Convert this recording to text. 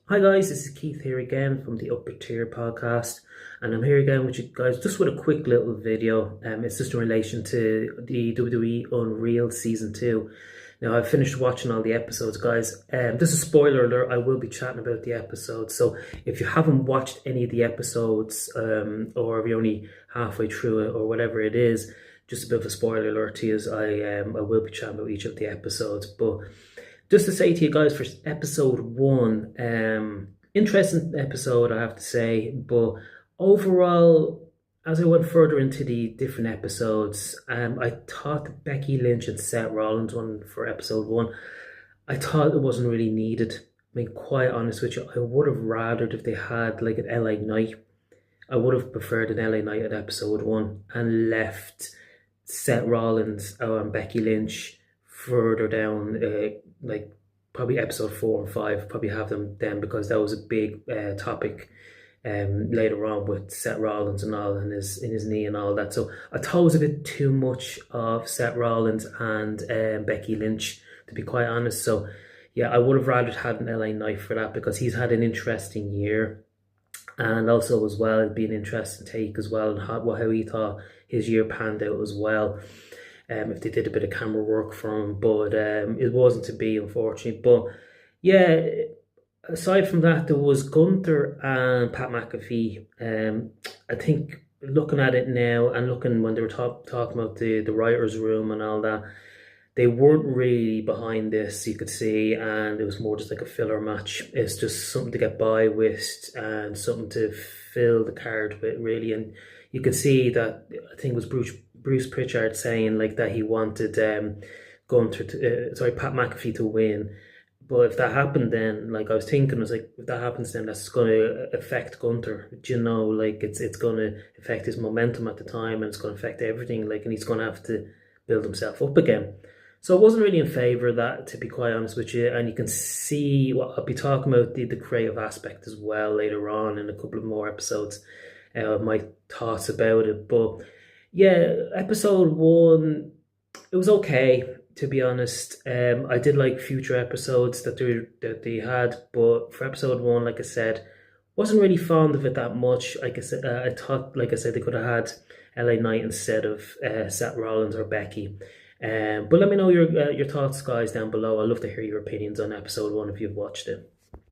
Hi guys, this is Keith here again from the Upper Tier podcast, and I'm here again with you guys just with a quick little video. It's just in relation to the WWE Unreal Season 2. Now, I've finished watching all the episodes, guys. This is a spoiler alert, I will be chatting about the episodes, so if you haven't watched any of the episodes, or if you're only halfway through it, or whatever it is, just a bit of a spoiler alert to you, as I will be chatting about each of the episodes, but just to say to you guys for episode one, interesting episode, I have to say, but overall, as I went further into the different episodes, I thought the Becky Lynch and Seth Rollins one for episode one, I thought it wasn't really needed. I mean, quite honest with you, I would have rathered if they had like an LA Knight. I would have preferred an LA Knight at episode one and left Seth Rollins and Becky Lynch further down, like probably episode 4 and 5, probably have them then, because that was a big topic later on with Seth Rollins and all, and his knee and all that. So I thought it was a bit too much of Seth Rollins and Becky Lynch, to be quite honest. So yeah, I would have rather had an LA Knight for that, because he's had an interesting year, and also as well it'd be an interesting take as well, and how he thought his year panned out as well. If they did a bit of camera work for him, but it wasn't to be, unfortunately. But yeah, aside from that, there was Gunther and Pat McAfee. I think looking at it now and looking when they were talking about the writers' room and all that, they weren't really behind this, you could see, and it was more just like a filler match. It's just something to get by with and something to fill the card with, really. And you could see that, I think it was Bruce Pritchard saying like that he wanted Gunther to, Pat McAfee to win. But if that happened, then like I was thinking, I was like, if that happens, then that's going to affect Gunther. Do you know, like it's going to affect his momentum at the time, and it's going to affect everything. Like, and he's going to have to build himself up again. So I wasn't really in favour of that, to be quite honest with you. And you can see what I'll be talking about, the creative aspect as well later on in a couple of more episodes. My thoughts about it. But yeah, episode one, it was okay, to be honest. I did like future episodes that they had, but for episode one, like I said, wasn't really fond of it that much. Like I said, I thought, like I said, they could have had LA Knight instead of Seth Rollins or Becky. But let me know your thoughts, guys, down below. I'd love to hear your opinions on episode one if you've watched it.